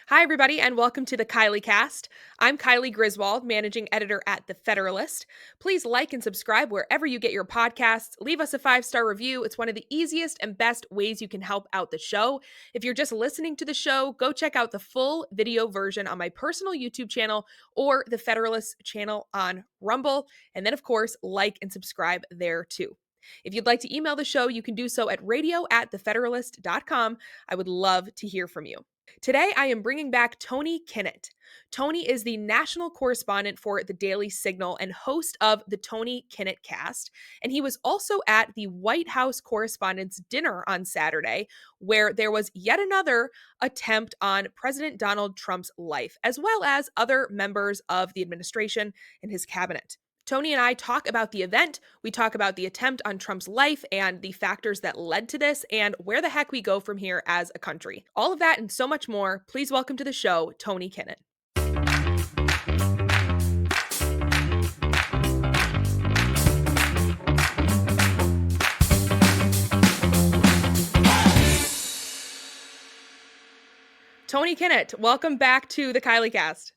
Hi, everybody, and welcome to the Kylee Cast. I'm Kylee Griswold, managing editor at the Federalist. Please like and subscribe wherever you get your podcasts. Leave us a 5-star review. It's one of the easiest and best ways you can help out the show. If you're just listening to the show, go check out the full video version on my personal YouTube channel or the Federalist channel on Rumble. And then, of course, like and subscribe there too. If you'd like to email the show, you can do so at radio@thefederalist.com. I would love to hear from you. Today, I am bringing back Tony Kinnett. Tony is the national correspondent for the Daily Signal and host of the Tony Kinnett Cast. And he was also at the White House Correspondents Dinner on Saturday, where there was yet another attempt on President Donald Trump's life, as well as other members of the administration and his cabinet. Tony and I talk about the event, we talk about the attempt on Trump's life and the factors that led to this, and where the heck we go from here as a country. All of that and so much more. Please welcome to the show, Tony Kinnett. Tony Kinnett, welcome back to the Kylee Cast.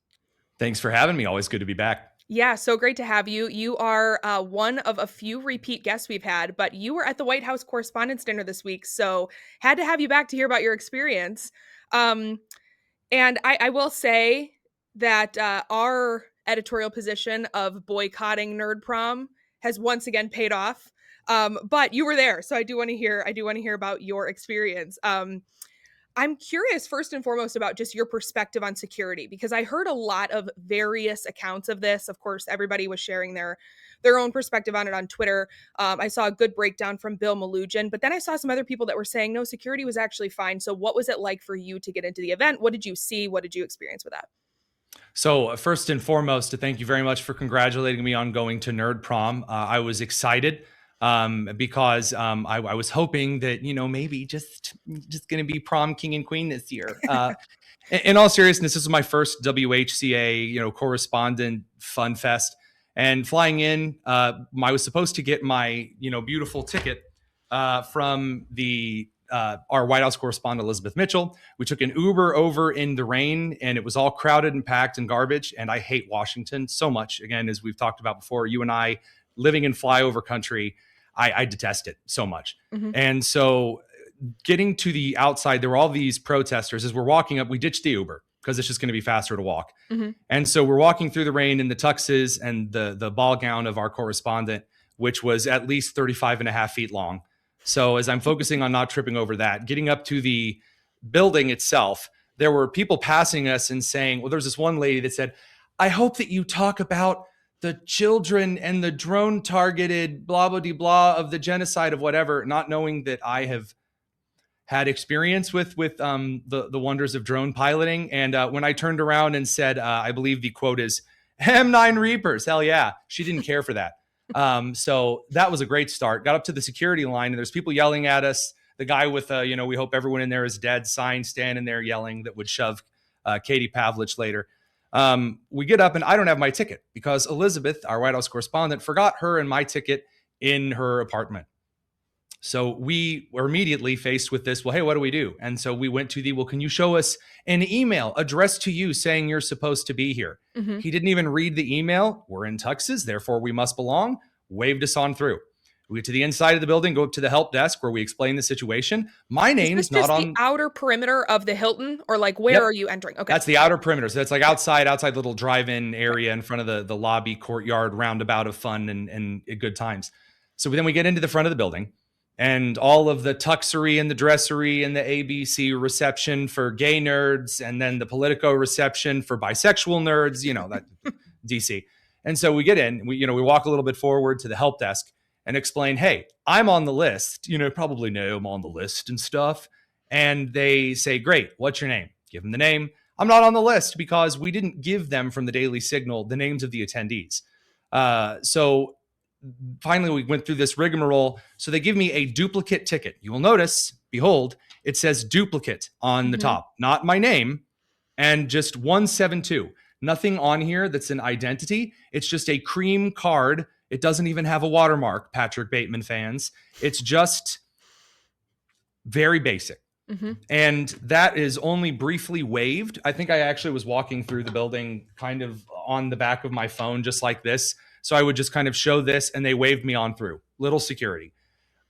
Thanks for having me. Always good to be back. Yeah, so great to have you. You are one of a few repeat guests we've had, but you were at the White House Correspondents Dinner this week, so had to have you back to hear about your experience. And I will say that our editorial position of boycotting Nerd Prom has once again paid off. But you were there, so I do want to hear about your experience. I'm curious, first and foremost, about just your perspective on security, because I heard a lot of various accounts of this. Of course, everybody was sharing their own perspective on it on Twitter. I saw a good breakdown from Bill Malugin, but then I saw some other people that were saying, no, security was actually fine. So what was it like for you to get into the event? What did you see? What did you experience with that? So first and foremost, to thank you very much for congratulating me on going to Nerd Prom. I was excited. Because I was hoping that, maybe just going to be prom king and queen this year. In all seriousness, this is my first WHCA, correspondent fun fest. And flying in, I was supposed to get my, beautiful ticket from our White House correspondent, Elizabeth Mitchell. We took an Uber over in the rain, and it was all crowded and packed and garbage. And I hate Washington so much. Again, as we've talked about before, you and I living in flyover country, I detest it so much. Mm-hmm. And so getting to the outside, there were all these protesters. As we're walking up, we ditched the Uber because it's just going to be faster to walk. Mm-hmm. And so we're walking through the rain in the tuxes and the ball gown of our correspondent, which was at least 35 and a half feet long. So as I'm focusing on not tripping over that, getting up to the building itself, there were people passing us and saying, well, there's this one lady that said, I hope that you talk about the children and the drone targeted blah, blah, blah, blah of the genocide of whatever, not knowing that I have had experience with the wonders of drone piloting. And when I turned around and said, I believe the quote is M9 Reapers. Hell yeah. She didn't care for that. So that was a great start. Got up to the security line and there's people yelling at us. The guy with, we hope everyone in there is dead sign standing there yelling that would shove Katie Pavlich later. We get up and I don't have my ticket because Elizabeth, our White House correspondent, forgot her and my ticket in her apartment. So we were immediately faced with this. Well, hey, what do we do? And so we went to can you show us an email addressed to you saying you're supposed to be here? Mm-hmm. He didn't even read the email. We're in tuxes, therefore we must belong. Waved us on through. We get to the inside of the building, go up to the help desk where we explain the situation. My name's not on the outer perimeter of the Hilton, or like where are you entering? Okay, that's the outer perimeter. So that's like outside little drive-in area in front of the lobby, courtyard, roundabout of fun and good times. So then we get into the front of the building, and all of the tuxery and the dressery and the ABC reception for gay nerds, and then the Politico reception for bisexual nerds. That DC. And so we get in. We walk a little bit forward to the help desk and explain, hey, I'm on the list, probably know I'm on the list and stuff. And they say, great, what's your name? Give them the name. I'm not on the list because we didn't give them from the Daily Signal the names of the attendees. So finally, we went through this rigmarole. So they give me a duplicate ticket. You will notice, behold, it says duplicate on the top, not my name, and just 172. Nothing on here that's an identity. It's just a cream card. It doesn't even have a watermark, Patrick Bateman fans. It's just very basic. Mm-hmm. And that is only briefly waived. I think I actually was walking through the building kind of on the back of my phone, just like this. So I would just kind of show this and they waved me on through. Little security.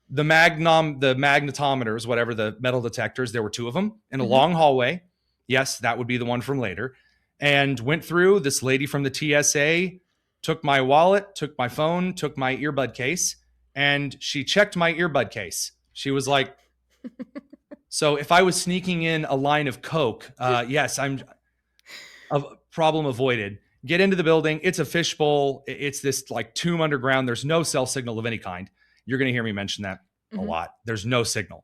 The magnetometers, whatever, the metal detectors, there were two of them in a long hallway. Yes, that would be the one from later. And went through. This lady from the TSA took my wallet, took my phone, took my earbud case, and she checked my earbud case. She was like, so if I was sneaking in a line of Coke, yes, I'm a problem avoided. Get into the building. It's a fishbowl. It's this like tomb underground. There's no cell signal of any kind. You're going to hear me mention that a lot. There's no signal.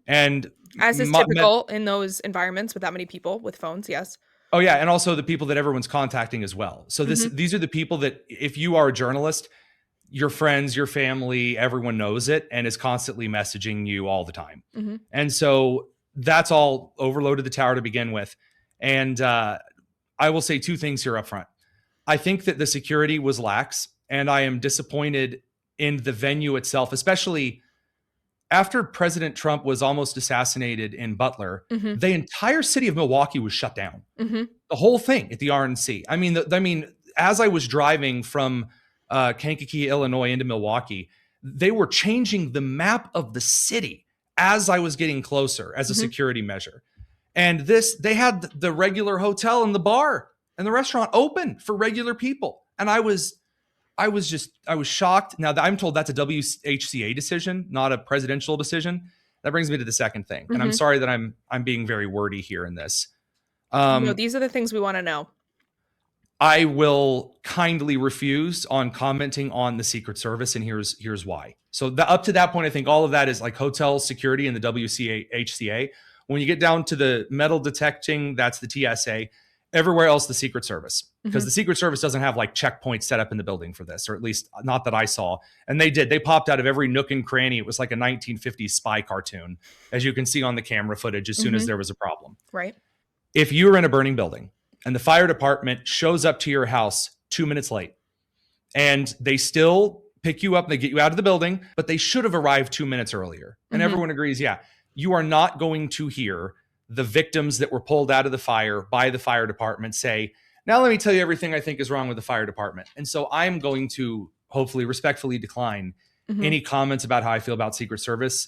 And as is typical in those environments with that many people with phones. Yes. Oh yeah, and also the people that everyone's contacting as well. So these are the people that if you are a journalist, your friends, your family, everyone knows it and is constantly messaging you all the time. And so that's all overloaded the tower to begin with. And I will say two things here up front. I think that the security was lax, and I am disappointed in the venue itself, especially after President Trump was almost assassinated in Butler. The entire city of Milwaukee was shut down. The whole thing at the RNC. I mean, as I was driving from Kankakee, Illinois into Milwaukee, they were changing the map of the city as I was getting closer as a security measure. And they had the regular hotel and the bar and the restaurant open for regular people. And I was shocked. Now I'm told that's a WHCA decision, not a presidential decision. That brings me to the second thing. And I'm sorry that I'm being very wordy here in this. No, these are the things we want to know. I will kindly refuse on commenting on the Secret Service, and here's why. So up to that point, I think all of that is like hotel security and the WHCA. When you get down to the metal detecting, that's the TSA. Everywhere else, the Secret Service, because the Secret Service doesn't have like checkpoints set up in the building for this, or at least not that I saw. And they popped out of every nook and cranny. It was like a 1950s spy cartoon, as you can see on the camera footage, as soon as there was a problem. Right. If you were in a burning building and the fire department shows up to your house 2 minutes late, and they still pick you up and they get you out of the building, but they should have arrived 2 minutes earlier. And everyone agrees, yeah, you are not going to hear the victims that were pulled out of the fire by the fire department say, now let me tell you everything I think is wrong with the fire department. And so I'm going to hopefully respectfully decline any comments about how I feel about Secret Service,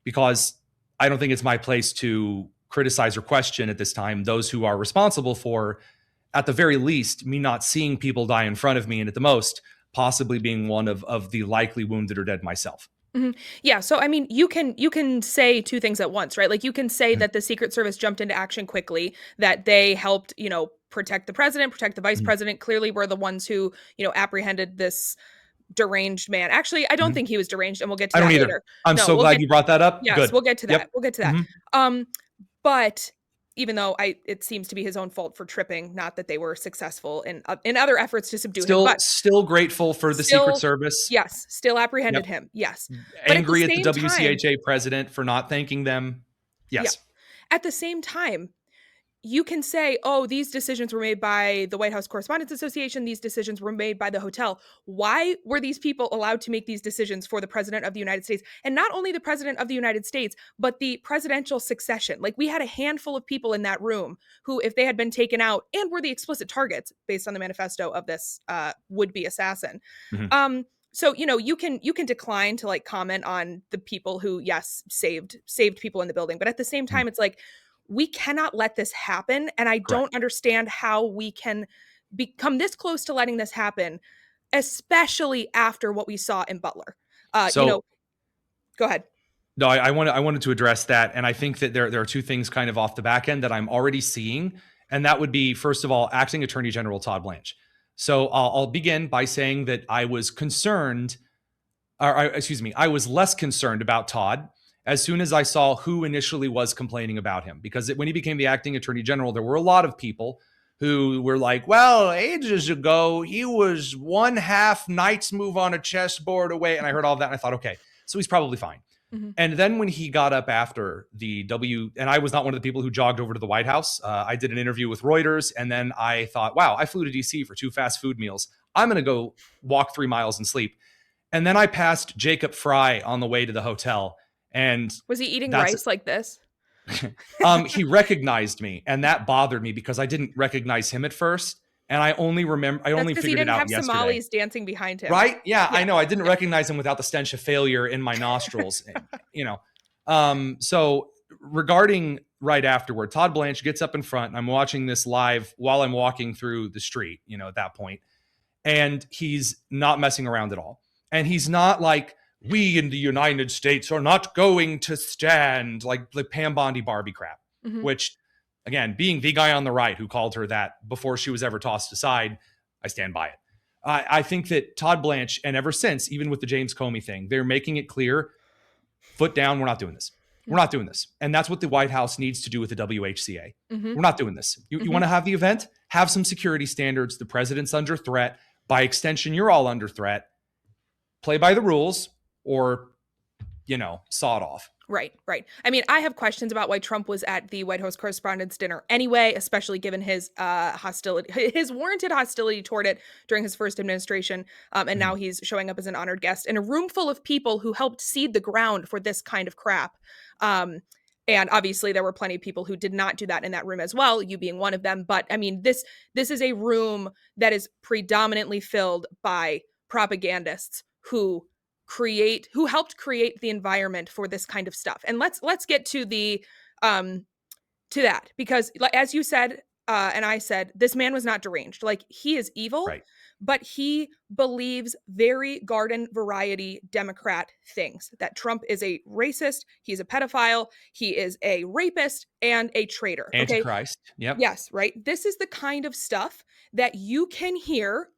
because I don't think it's my place to criticize or question at this time those who are responsible for, at the very least, me not seeing people die in front of me, and at the most, possibly being one of the likely wounded or dead myself. Yeah. So, I mean, you can say two things at once, right? Like you can say that the Secret Service jumped into action quickly, that they helped, protect the president, protect the vice president. Clearly were the ones who, apprehended this deranged man. Actually, I don't think he was deranged, and we'll get to that later. I'm so glad you brought that up. Yes, Good. We'll get to that. We'll get to that. But even though it seems to be his own fault for tripping, not that they were successful in other efforts to subdue him. But still grateful for the Secret Service. Yes, still apprehended him. Yes. Angry at the WCHA president for not thanking them. Yes. Yeah. At the same time, you can say, oh, these decisions were made by the White House Correspondents Association. These decisions were made by the hotel. Why were these people allowed to make these decisions for the president of the United States? And not only the president of the United States, but the presidential succession. Like, we had a handful of people in that room who, if they had been taken out and were the explicit targets based on the manifesto of this would-be assassin. So, you can decline to like comment on the people who, yes, saved people in the building. But at the same time, it's like, we cannot let this happen. And I don't understand how we can become this close to letting this happen, especially after what we saw in Butler. Go ahead. No, I wanted to address that. And I think that there are two things kind of off the back end that I'm already seeing. And that would be, first of all, Acting Attorney General Todd Blanche. So I'll begin by saying that I was I was less concerned about Todd as soon as I saw who initially was complaining about him. Because when he became the acting attorney general, there were a lot of people who were like, well, ages ago, he was one half knight's move on a chessboard away. And I heard all that and I thought, okay, so he's probably fine. And then when he got up after and I was not one of the people who jogged over to the White House. I did an interview with Reuters, and then I thought, wow, I flew to DC for 2 fast food meals. I'm going to go walk 3 miles and sleep. And then I passed Jacob Fry on the way to the hotel. And was he eating rice like this? He recognized me, and that bothered me because I didn't recognize him at first. And I only That's figured it he didn't out have yesterday. Somalis dancing behind him. Right? Yeah, Yeah. I know. I didn't recognize him without the stench of failure in my nostrils, So regarding right afterward, Todd Blanche gets up in front, and I'm watching this live while I'm walking through the street, at that point. And he's not messing around at all. And he's not like, we in the United States are not going to stand, like the Pam Bondi Barbie crap, which, again, being the guy on the right who called her that before she was ever tossed aside, I stand by it. I think that Todd Blanche, and ever since, even with the James Comey thing, they're making it clear, foot down, we're not doing this. We're not doing this. And that's what the White House needs to do with the WHCA. We're not doing this. You want to have the event? Have some security standards. The president's under threat. By extension, you're all under threat. Play by the rules or, saw it off. Right. I mean, I have questions about why Trump was at the White House Correspondents Dinner anyway, especially given his his warranted hostility toward it during his first administration. And now he's showing up as an honored guest in a room full of people who helped seed the ground for this kind of crap. And obviously there were plenty of people who did not do that in that room as well, you being one of them. But I mean, this is a room that is predominantly filled by propagandists who helped create the environment for this kind of stuff. And let's get to the to that, because as you said, and I said, this man was not deranged. Like, he is evil, right, but he believes very garden variety Democrat things, that Trump is a racist, he's a pedophile, he is a rapist, and a traitor. Antichrist. Okay? Yep. Yes, right. This is the kind of stuff that you can hear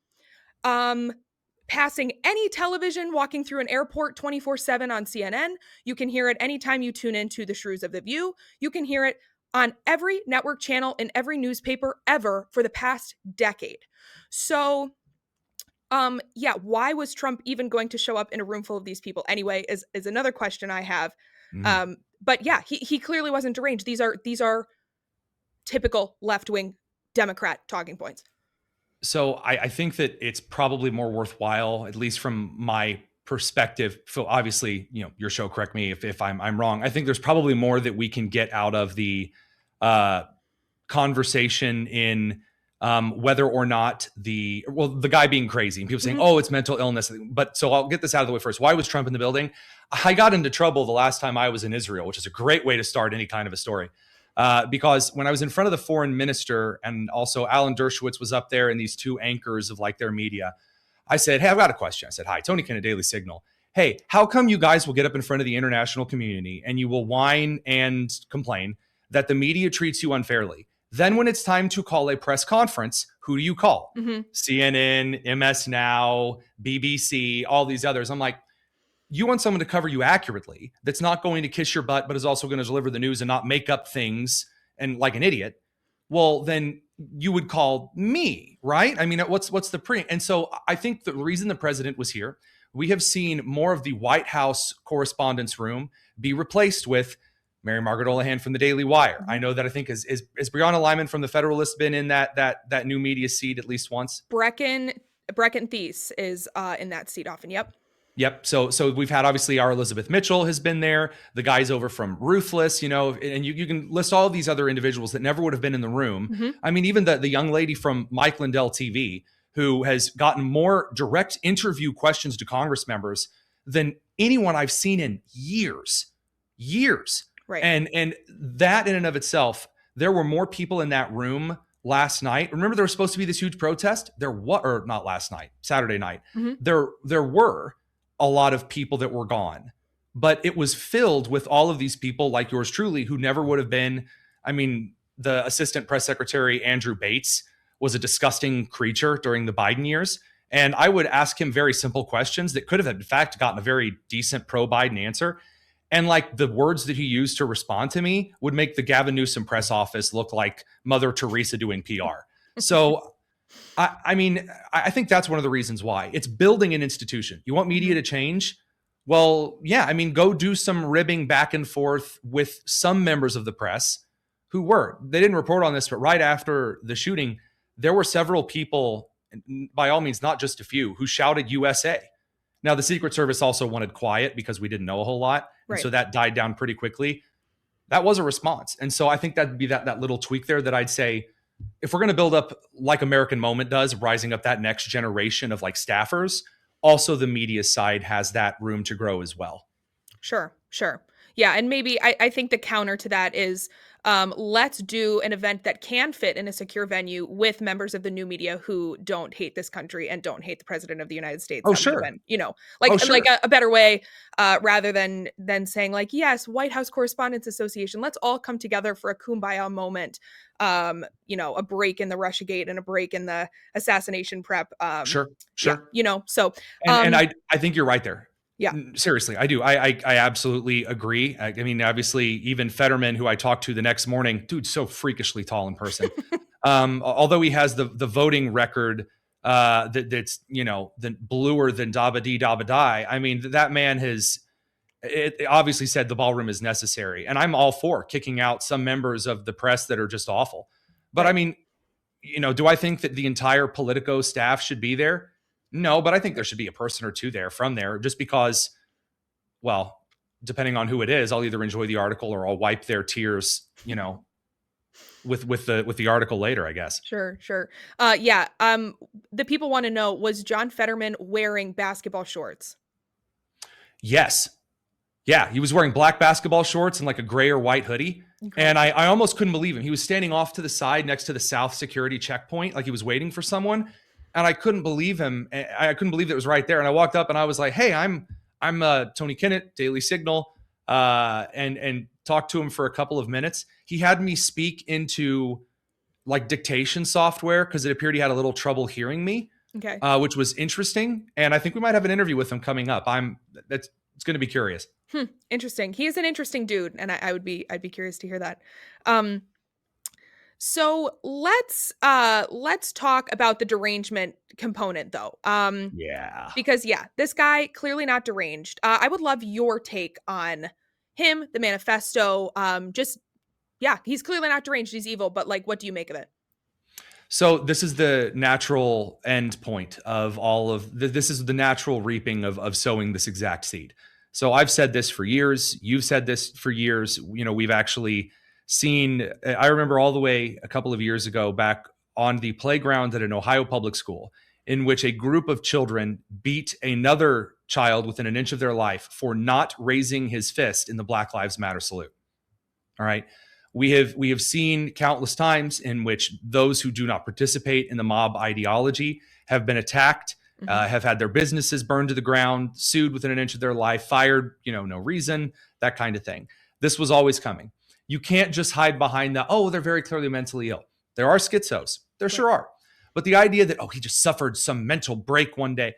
passing any television, walking through an airport 24/7 on CNN. You can hear it anytime you tune into the Shrews of the View. You can hear it on every network channel in every newspaper ever for the past decade. So, why was Trump even going to show up in a room full of these people anyway is another question I have. But yeah, he clearly wasn't deranged. These are typical left-wing Democrat talking points. So I think that it's probably more worthwhile, at least from my perspective. So obviously, your show, correct me if I'm wrong. I think there's probably more that we can get out of the conversation in whether or not the guy being crazy and people saying, oh, it's mental illness. But so I'll get this out of the way first. Why was Trump in the building? I got into trouble the last time I was in Israel, which is a great way to start any kind of a story. Because when I was in front of the foreign minister, and also Alan Dershowitz was up there and these two anchors of like their media, I said, hey, I've got a question. I said, hi, Tony Kinnett, Daily Signal. Hey, how come you guys will get up in front of the international community and you will whine and complain that the media treats you unfairly? Then when it's time to call a press conference, who do you call? CNN, MS Now, BBC, all these others. I'm like, you want someone to cover you accurately that's not going to kiss your butt, but is also going to deliver the news and not make up things and like an idiot. Well, then you would call me, right? I mean, what's the pre? And so I think the reason the president was here, we have seen more of the White House Correspondents Room be replaced with Mary Margaret Olahan from the Daily Wire. I know that I think is Brianna Lyman from the Federalist been in that new media seat at least once? Brecken Thies is in that seat often. Yep. So we've had, obviously, our Elizabeth Mitchell has been there. The guys over from Ruthless, and you can list all of these other individuals that never would have been in the room. I mean, even the young lady from Mike Lindell TV, who has gotten more direct interview questions to Congress members than anyone I've seen in years. Right. And that in and of itself, there were more people in that room last night. Remember, there was supposed to be this huge protest. Or not last night, Saturday night. There were a lot of people that were gone, but it was filled with all of these people like yours truly who never would have been. I mean, the assistant press secretary, Andrew Bates, was a disgusting creature during the Biden years. And I would ask him very simple questions that could have, in fact, gotten a very decent pro-Biden answer. And like the words that he used to respond to me would make the Gavin Newsom press office look like Mother Teresa doing PR. So I mean, I think that's one of the reasons why. It's building an institution. You want media to change? Well, yeah, I mean, go do some ribbing back and forth with some members of the press they didn't report on this, but right after the shooting, there were several people, by all means, not just a few, who shouted USA. Now, the Secret Service also wanted quiet because we didn't know a whole lot. Right. And so that died down pretty quickly. that was a response. And so I think that'd be that little tweak there that I'd say, if we're going to build up like American Moment does, rising up that next generation of like staffers, also the media side has that room to grow as well. Sure. Yeah, and maybe I think the counter to that is let's do an event that can fit in a secure venue with members of the new media who don't hate this country and don't hate the president of the United States. Oh, That would have sure. been, you know, Oh, sure. like a better way, rather than saying like, yes, White House Correspondents Association, let's all come together for a kumbaya moment. You know, a break in the Russiagate and a break in the assassination prep. Sure. Yeah, you know, so and I think you're right there. Yeah. Seriously, I do. I absolutely agree. I mean, obviously, even Fetterman, who I talked to the next morning, dude, so freakishly tall in person. Although he has the voting record that's, you know, the bluer than Daba Dee Daba Die. I mean, that man has it obviously said the ballroom is necessary. And I'm all for kicking out some members of the press that are just awful. But I mean, you know, do I think that the entire Politico staff should be there? No, but I think there should be a person or two there from there, just because, well, depending on who it is, I'll either enjoy the article or I'll wipe their tears, you know, with the article later, I guess. Sure. Yeah. The people want to know, was John Fetterman wearing basketball shorts? Yes. Yeah, he was wearing black basketball shorts and like a gray or white hoodie. Okay. And I almost couldn't believe him. He was standing off to the side next to the South security checkpoint, like he was waiting for someone. And I couldn't believe him. I couldn't believe that it was right there. And I walked up and I was like, hey, I'm Tony Kinnett, Daily Signal, and talked to him for a couple of minutes. He had me speak into like dictation software because it appeared he had a little trouble hearing me, which was interesting. And I think we might have an interview with him coming up. It's going to be curious. Interesting. He is an interesting dude, and I'd be curious to hear that. So let's talk about the derangement component, though. Yeah. Because this guy clearly not deranged. I would love your take on him, the manifesto. He's clearly not deranged. He's evil, but like, what do you make of it? So this is the natural end point of all of this is the natural reaping of sowing this exact seed. So I've said this for years. You've said this for years. You know, we've actually seen, I remember all the way a couple of years ago back on the playground at an Ohio public school in which a group of children beat another child within an inch of their life for not raising his fist in the Black Lives Matter salute. All right. We have seen countless times in which those who do not participate in the mob ideology have been attacked, have had their businesses burned to the ground, sued within an inch of their life, fired, you know, no reason, that kind of thing. This was always coming. You can't just hide behind they're very clearly mentally ill. There are schizos. There sure are. But the idea that, he just suffered some mental break one day,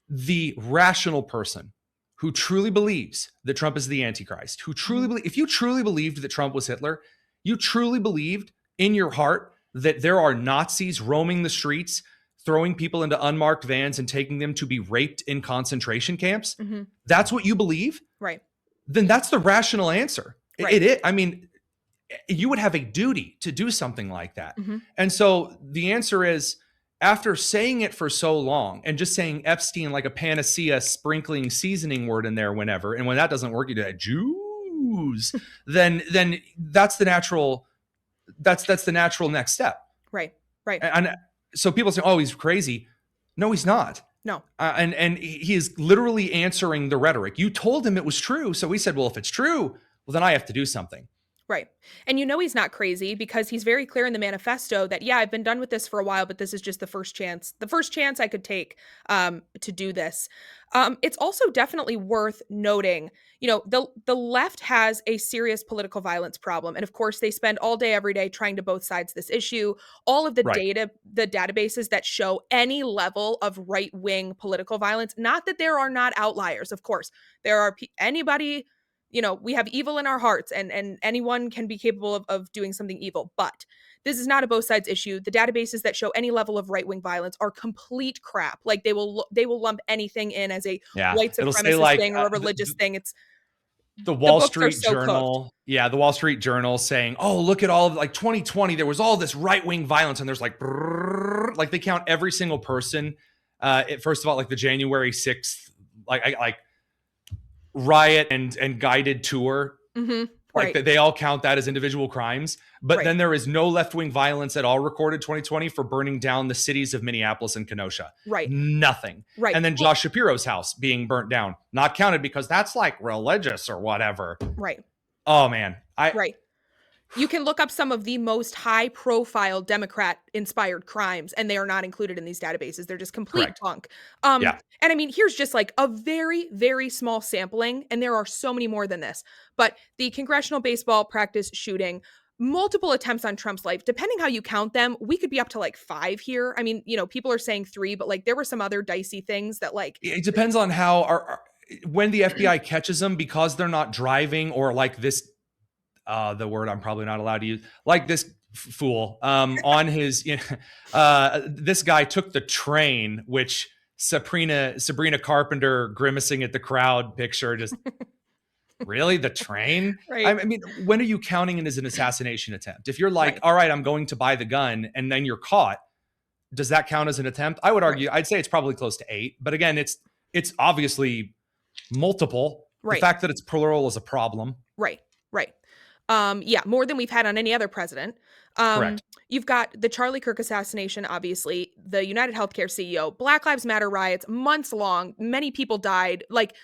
the rational person who truly believes that Trump is the Antichrist, who truly if you truly believed that Trump was Hitler, you truly believed in your heart that there are Nazis roaming the streets, throwing people into unmarked vans and taking them to be raped in concentration camps, that's what you believe, right? Then that's the rational answer. Right. It is. I mean, you would have a duty to do something like that. And so the answer is, after saying it for so long and just saying Epstein like a panacea, sprinkling seasoning word in there whenever, and when that doesn't work, you do that, Jews, then that's the natural next step. Right. And so people say, he's crazy. No, he's not. No. And he is literally answering the rhetoric. You told him it was true. So he said, well, if it's true, well, then I have to do something. Right. And you know he's not crazy because he's very clear in the manifesto that, I've been done with this for a while, but this is just the first chance I could take to do this. It's also definitely worth noting, you know, the left has a serious political violence problem. And of course, they spend all day, every day trying to both sides this issue. All of the data, the databases that show any level of right-wing political violence, not that there are not outliers, of course. There are anybody... You know, we have evil in our hearts and anyone can be capable of doing something evil. But this is not a both sides issue. The databases that show any level of right-wing violence are complete crap. Like they will lump anything in as a white supremacist thing or a religious thing. It's the Wall Street Journal. Yeah, the Wall Street Journal saying, look at all of 2020, there was all this right-wing violence. And there's like they count every single person. First of all, like the January 6th, riot and guided tour Like Right. they all count that as individual crimes. But Right. then there is no left-wing violence at all recorded 2020 for burning down the cities of Minneapolis and Kenosha. Right. Nothing. Right. And then Well, Josh Shapiro's house being burnt down, not counted because that's like religious or whatever. right. Oh man. Right. You can look up some of the most high profile Democrat inspired crimes and they are not included in these databases. They're just complete Correct. bunk. Yeah. And I mean, here's just like a very, very small sampling, and there are so many more than this. But the congressional baseball practice shooting, multiple attempts on Trump's life, depending how you count them, we could be up to like 5 here. I mean, people are saying 3, but like there were some other dicey things that like It depends on how when the FBI catches them, because they're not driving, or like this the word I'm probably not allowed to use, like this fool on his this guy took the train, which Sabrina Carpenter grimacing at the crowd picture, just really the train. I right, mean, when are you counting it as an assassination attempt? If you're like, right, all right, I'm going to buy the gun, and then you're caught, does that count as an attempt? I would right, argue, I'd say it's probably close to 8, but again, it's obviously multiple. The right. fact that it's plural is a problem. Right, right. Yeah, more than we've had on any other president. Correct. You've got the Charlie Kirk assassination, obviously, the United Healthcare CEO, Black Lives Matter riots, months long, many people died, like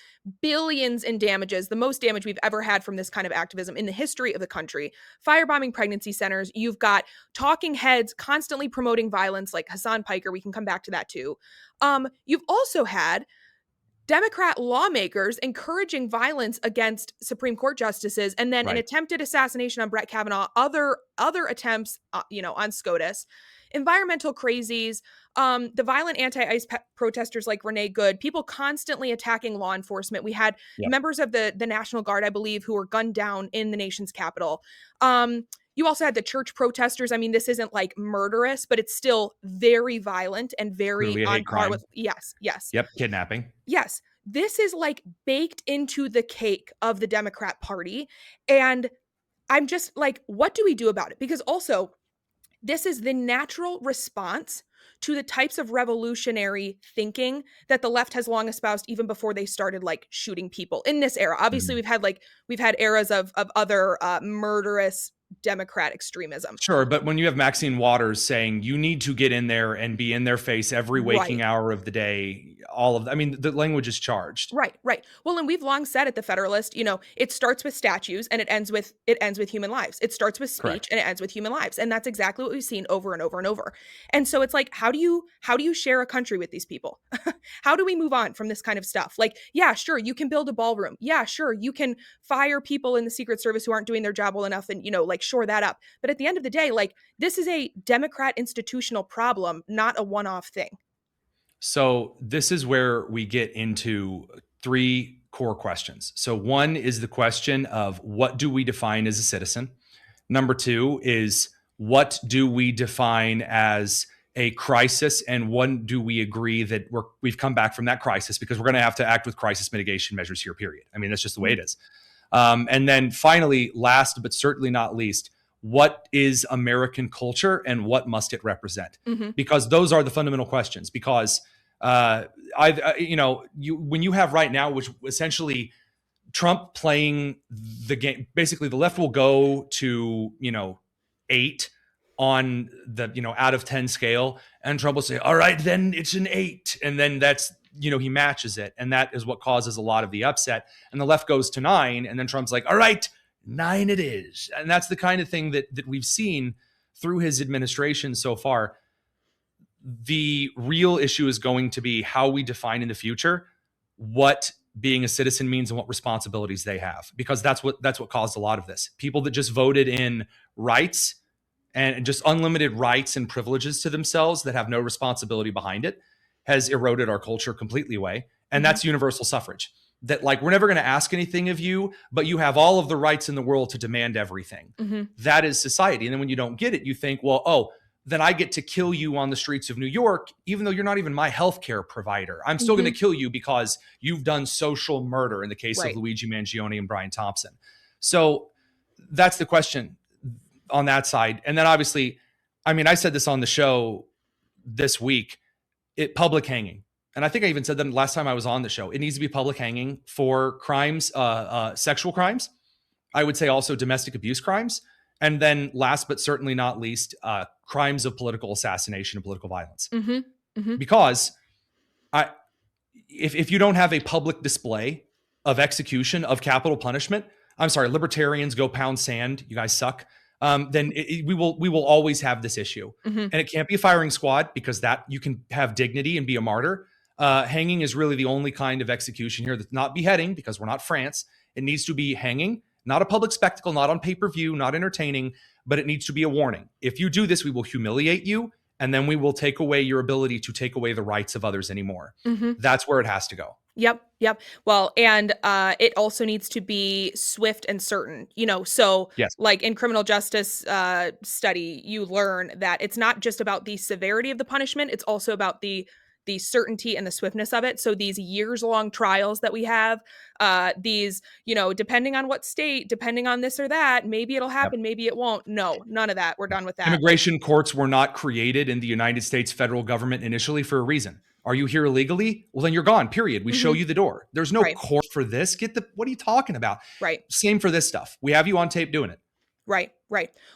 billions in damages, the most damage we've ever had from this kind of activism in the history of the country. Firebombing pregnancy centers. You've got talking heads constantly promoting violence, like Hassan Piker. We can come back to that too. You've also had Democrat lawmakers encouraging violence against Supreme Court justices, and then an Right. attempted assassination on Brett Kavanaugh, other attempts, on SCOTUS, environmental crazies, the violent anti-ICE protesters like Renee Good, people constantly attacking law enforcement. We had Yep. members of the National Guard, I believe, who were gunned down in the nation's capital. You also had the church protesters. I mean, this isn't like murderous, but it's still very violent and very Clearly a on hate par crime. with yes. Yep. Kidnapping. Yes, this is like baked into the cake of the Democrat Party. And I'm just like, what do we do about it? Because also, this is the natural response to the types of revolutionary thinking that the left has long espoused even before they started like shooting people in this era. Obviously, Mhm. we've had eras of other murderous Democrat extremism. Sure, but when you have Maxine Waters saying you need to get in there and be in their face every waking Right. hour of the day, I mean, the language is charged. Right, right. Well, and we've long said at the Federalist, it starts with statues and it ends with human lives. It starts with speech Correct. and it ends with human lives. And that's exactly what we've seen over and over and over. And so it's like, how do you share a country with these people? How do we move on from this kind of stuff? Like, yeah, sure, you can build a ballroom. Yeah, sure, you can fire people in the Secret Service who aren't doing their job well enough and, like shore that up. But at the end of the day, like this is a Democrat institutional problem, not a one-off thing. So this is where we get into 3 core questions. So one is the question of what do we define as a citizen? Number 2 is what do we define as a crisis, and when do we agree that we've come back from that crisis, because we're going to have to act with crisis mitigation measures here, period. I mean, that's just the way it is. And then finally, last but certainly not least, what is American culture and what must it represent? Mm-hmm. Because those are the fundamental questions. Because when you have right now, which essentially Trump playing the game, basically the left will go to 8 on the out of 10 scale, and Trump will say, all right, then it's an 8, and then that's he matches it, and that is what causes a lot of the upset. And the left goes to 9, and then Trump's like, all right, 9 it is. And that's the kind of thing that we've seen through his administration so far. The real issue is going to be how we define in the future what being a citizen means and what responsibilities they have, because that's what caused a lot of this. People that just voted in rights and just unlimited rights and privileges to themselves that have no responsibility behind it has eroded our culture completely away. And that's universal suffrage. That like, we're never going to ask anything of you, but you have all of the rights in the world to demand everything. Mm-hmm. That is society. And then when you don't get it, you think, well, oh, then I get to kill you on the streets of New York, even though you're not even my healthcare provider. I'm still going to kill you because you've done social murder in the case of Luigi Mangione and Brian Thompson. So that's the question on that side. And then obviously, I mean, I said this on the show this week, public hanging. And I think I even said that last time I was on the show. It needs to be public hanging for crimes, sexual crimes, I would say also domestic abuse crimes. And then last but certainly not least, crimes of political assassination and political violence. Mm-hmm. Mm-hmm. Because if you don't have a public display of execution of capital punishment, I'm sorry, libertarians go pound sand, you guys suck. Then we will always have this issue. Mm-hmm. And it can't be a firing squad, because that you can have dignity and be a martyr. Hanging is really the only kind of execution here that's not beheading, because we're not France. It needs to be hanging, not a public spectacle, not on pay-per-view, not entertaining, but it needs to be a warning. If you do this, we will humiliate you, and then we will take away your ability to take away the rights of others anymore. Mm-hmm. That's where it has to go. Yep. Well, and it also needs to be swift and certain, so Yes. like in criminal justice study, you learn that it's not just about the severity of the punishment, it's also about the certainty and the swiftness of it. So these years-long trials that we have, these, depending on what state, depending on this or that, maybe it'll happen, maybe it won't. No, none of that. We're done with that. Immigration courts were not created in the United States federal government initially for a reason. Are you here illegally? Well, then you're gone, period. We show you the door. There's no court for this. What are you talking about? Right. Same for this stuff. We have you on tape doing it. Right.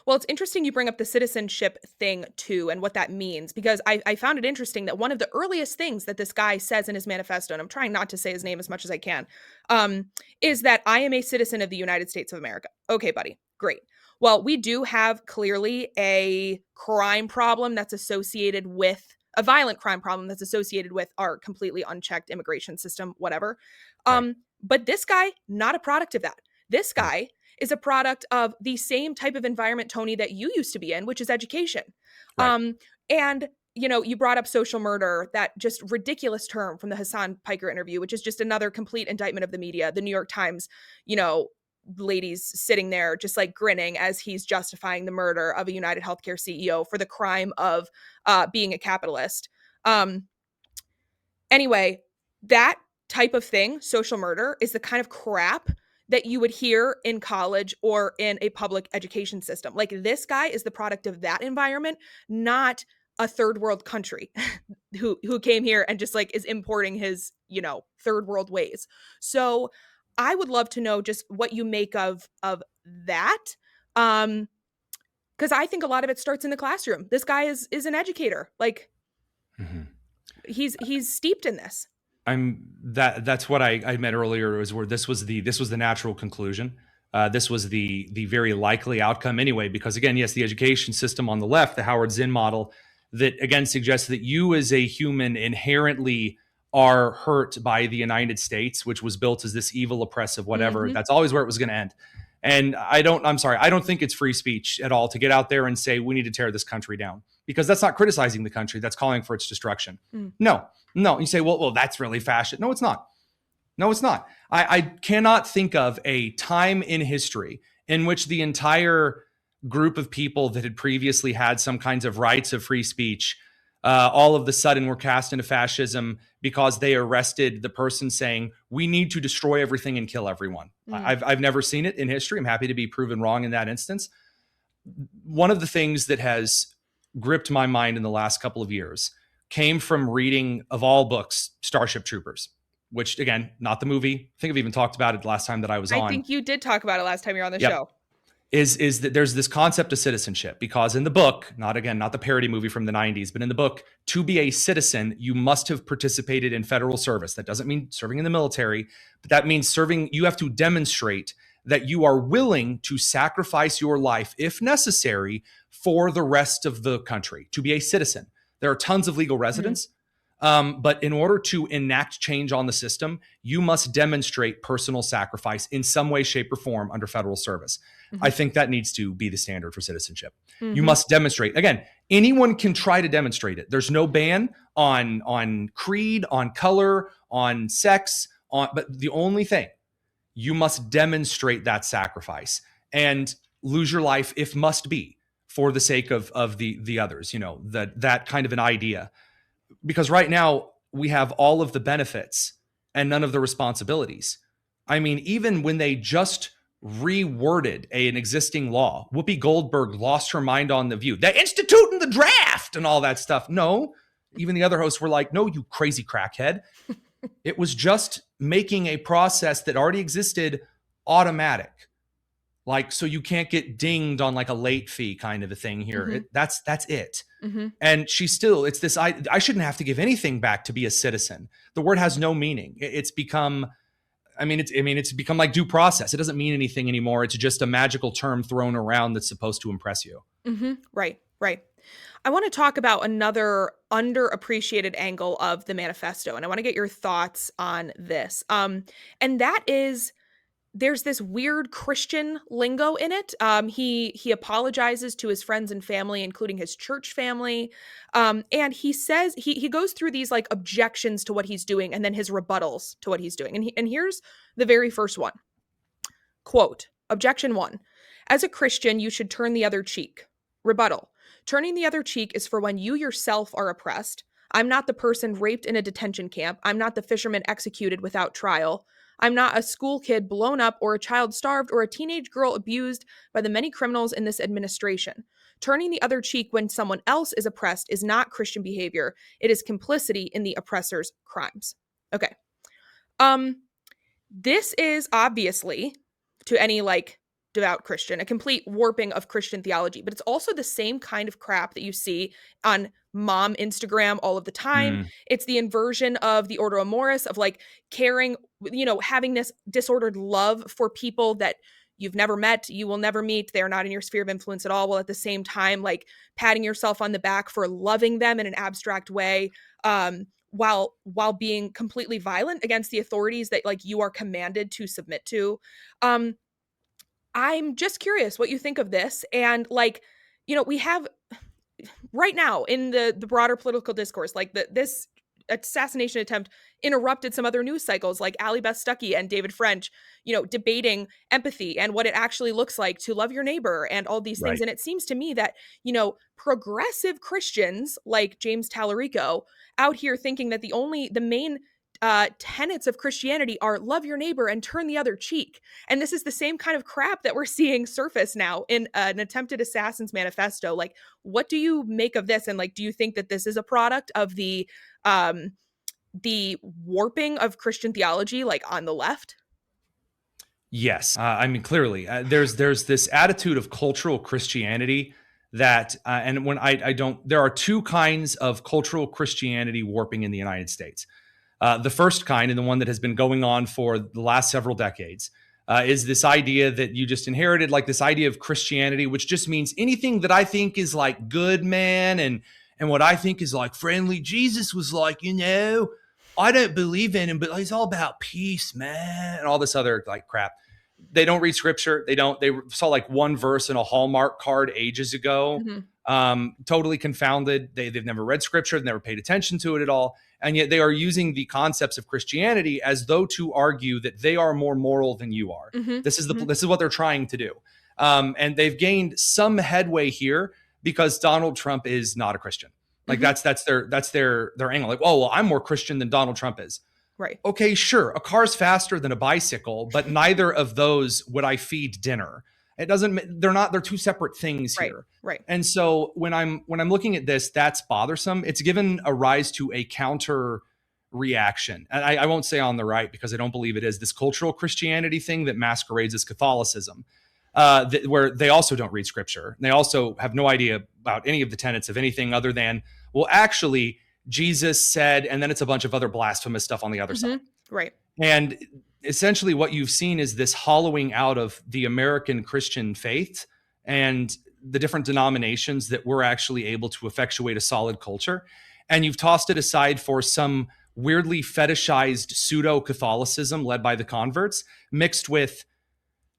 Well, it's interesting you bring up the citizenship thing too, and what that means, because I found it interesting that one of the earliest things that this guy says in his manifesto, and I'm trying not to say his name as much as I can, is that I am a citizen of the United States of America. Okay, buddy. Great. Well, we do have clearly a crime problem that's associated with a violent crime problem that's associated with our completely unchecked immigration system, whatever. But this guy, not a product of that. This guy is a product of the same type of environment, Tony, that you used to be in, which is education. And, you brought up social murder, that just ridiculous term from the Hassan Piker interview, which is just another complete indictment of the media. The New York Times, ladies sitting there just like grinning as he's justifying the murder of a United Healthcare CEO for the crime of being a capitalist. Anyway, that type of thing, social murder, is the kind of crap that you would hear in college or in a public education system. Like, this guy is the product of that environment, not a third world country who came here and just like is importing his, third world ways. So I would love to know just what you make of that. Because I think a lot of it starts in the classroom. This guy is an educator. Like, he's steeped in this. That's what I meant earlier, was where this was the natural conclusion. This was the very likely outcome anyway, because again, yes, the education system on the left, the Howard Zinn model, that again suggests that you as a human inherently are hurt by the United States, which was built as this evil, oppressive, whatever. That's always where it was going to end. And I don't think it's free speech at all to get out there and say, we need to tear this country down, because that's not criticizing the country. That's calling for its destruction. No. You say, well, that's really fascist. No, it's not. I cannot think of a time in history in which the entire group of people that had previously had some kinds of rights of free speech all of the sudden were cast into fascism because they arrested the person saying, we need to destroy everything and kill everyone. I've never seen it in history. I'm happy to be proven wrong in that instance. One of the things that has gripped my mind in the last couple of years came from reading, of all books, Starship Troopers, which, again, not the movie. I think I've even talked about it last time that I was on. I think you did talk about it last time you were on the show. Is that there's this concept of citizenship, because in the book, not the parody movie from the 90s, but in the book, to be a citizen, you must have participated in federal service. That doesn't mean serving in the military, but that means you have to demonstrate that you are willing to sacrifice your life, if necessary, for the rest of the country, to be a citizen. There are tons of legal residents. But in order to enact change on the system, you must demonstrate personal sacrifice in some way, shape, or form under federal service. I think that needs to be the standard for citizenship. You must demonstrate. Again, anyone can try to demonstrate it. There's no ban on creed, on color, on sex, but the only thing, you must demonstrate that sacrifice and lose your life if must be for the sake of the others, that kind of an idea. Because right now we have all of the benefits and none of the responsibilities. I mean, even when they just reworded an existing law, Whoopi Goldberg lost her mind on The View. They're instituting the draft and all that stuff. No, even the other hosts were like, no, you crazy crackhead. It was just making a process that already existed automatic. Like, so you can't get dinged on like a late fee kind of a thing here. Mm-hmm. That's it. Mm-hmm. And she still, it's this, I shouldn't have to give anything back to be a citizen. The word has no meaning. It's become, it's become like due process. It doesn't mean anything anymore. It's just a magical term thrown around that's supposed to impress you. Mm-hmm. Right, right. I want to talk about another underappreciated angle of the manifesto, and I want to get your thoughts on this. And that is there's this weird Christian lingo in it. He apologizes to his friends and family, including his church family, and he says he goes through these like objections to what he's doing, and then his rebuttals to what he's doing. And here's the very first one. Quote, Objection 1. As a Christian, you should turn the other cheek. Rebuttal. Turning the other cheek is for when you yourself are oppressed. I'm not the person raped in a detention camp. I'm not the fisherman executed without trial. I'm not a school kid blown up or a child starved or a teenage girl abused by the many criminals in this administration. Turning the other cheek when someone else is oppressed is not Christian behavior. It is complicity in the oppressor's crimes. Okay. This is obviously, to any like devout Christian, a complete warping of Christian theology, but it's also the same kind of crap that you see on mom Instagram all of the time. Mm. It's the inversion of the Ordo Amoris, of like caring, having this disordered love for people that you've never met, you will never meet, they're not in your sphere of influence at all, while at the same time like patting yourself on the back for loving them in an abstract way. While being completely violent against the authorities that like you are commanded to submit to. I'm just curious what you think of this. And like, we have right now in the broader political discourse, like this assassination attempt interrupted some other news cycles, like Allie Beth Stuckey and David French, debating empathy and what it actually looks like to love your neighbor and all these things. Right. And it seems to me that, progressive Christians like James Tallarico out here thinking that the main tenets of Christianity are love your neighbor and turn the other cheek. And this is the same kind of crap that we're seeing surface now in an attempted assassin's manifesto. Like, what do you make of this? And like, do you think that this is a product of the warping of Christian theology, like on the left? Yes. Clearly, there's this attitude of cultural Christianity that, and when I don't, there are two kinds of cultural Christianity warping in the United States. The first kind, and the one that has been going on for the last several decades, is this idea that you just inherited, like this idea of Christianity, which just means anything that I think is like good, man, and what I think is like friendly. Jesus was like, I don't believe in him, but he's all about peace, man, and all this other like crap. They don't read scripture. They saw like one verse in a Hallmark card ages ago. Totally confounded. They've never read scripture, never paid attention to it at all. And yet they are using the concepts of Christianity as though to argue that they are more moral than you are. This is what they're trying to do. And they've gained some headway here because Donald Trump is not a Christian. Like that's their angle. Like, oh, well, I'm more Christian than Donald Trump is. Right. Okay, sure. A car's faster than a bicycle, but neither of those would I feed dinner. They're two separate things here. Right. And so when I'm looking at this, that's bothersome. It's given a rise to a counter reaction. And I won't say on the right because I don't believe it is, this cultural Christianity thing that masquerades as Catholicism, where they also don't read scripture. They also have no idea about any of the tenets of anything other than, well, actually, Jesus said, and then it's a bunch of other blasphemous stuff on the other side. Right. And essentially what you've seen is this hollowing out of the American Christian faith and the different denominations that were actually able to effectuate a solid culture. And you've tossed it aside for some weirdly fetishized pseudo-Catholicism led by the converts, mixed with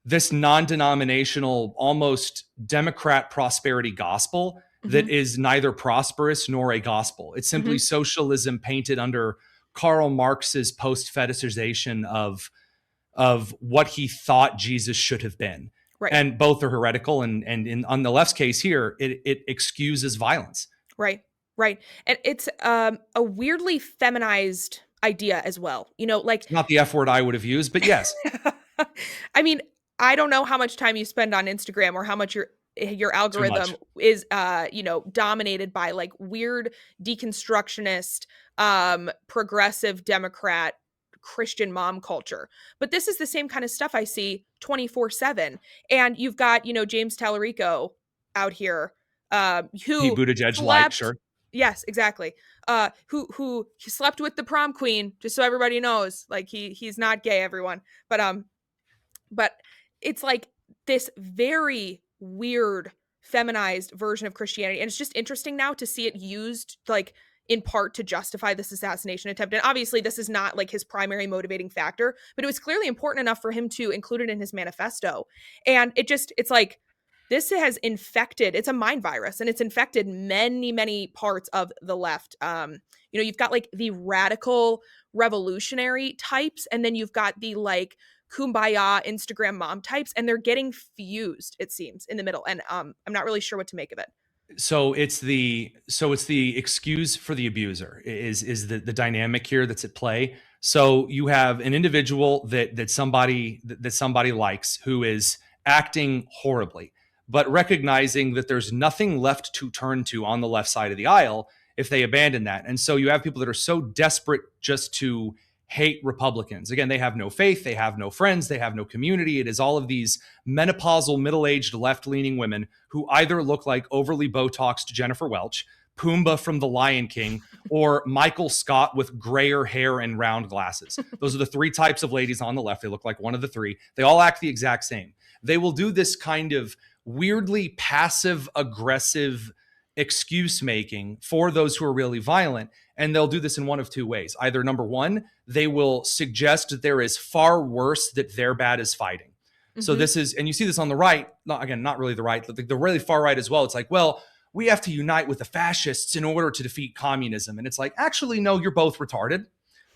this non-denominational, almost Democrat prosperity gospel that is neither prosperous nor a gospel. It's simply socialism painted under Karl Marx's post-fetishization of what he thought Jesus should have been. Right. And both are heretical. And on the left's case here, it excuses violence. Right. And it's a weirdly feminized idea as well. Like, not the F word I would have used, but yes. I mean, I don't know how much time you spend on Instagram or how much your algorithm is dominated by like weird deconstructionist progressive Democrat Christian mom culture. But this is the same kind of stuff I see 24/7. And you've got, James Tallarico out here, Pete who Buttigieg light, slept. sure. Yes, exactly. Who he slept with the prom queen, just so everybody knows. Like he's not gay, everyone. But it's like this very weird feminized version of Christianity. And it's just interesting now to see it used like in part to justify this assassination attempt. And obviously this is not like his primary motivating factor, but it was clearly important enough for him to include it in his manifesto. And it's like this has infected, it's a mind virus, and it's infected many, many parts of the left. You've got like the radical revolutionary types, and then you've got the like kumbaya Instagram mom types, and they're getting fused, it seems, in the middle. And I'm not really sure what to make of it. So it's the excuse for the abuser is the dynamic here that's at play. So you have an individual that somebody likes, who is acting horribly, but recognizing that there's nothing left to turn to on the left side of the aisle if they abandon that. And so you have people that are so desperate just to hate Republicans. Again, they have no faith, they have no friends, they have no community. It is all of these menopausal, middle-aged, left-leaning women who either look like overly Botoxed Jennifer Welch, Pumbaa from The Lion King, or Michael Scott with grayer hair and round glasses. Those are the three types of ladies on the left. They look like one of the three. They all act the exact same. They will do this kind of weirdly passive-aggressive excuse making for those who are really violent. And they'll do this in one of two ways. Either number one, they will suggest that there is far worse that their bad is fighting. Mm-hmm. So this is, and you see this on the right, not really the right, but the really far right as well. It's like, well, we have to unite with the fascists in order to defeat communism. And it's like, actually, no, you're both retarded.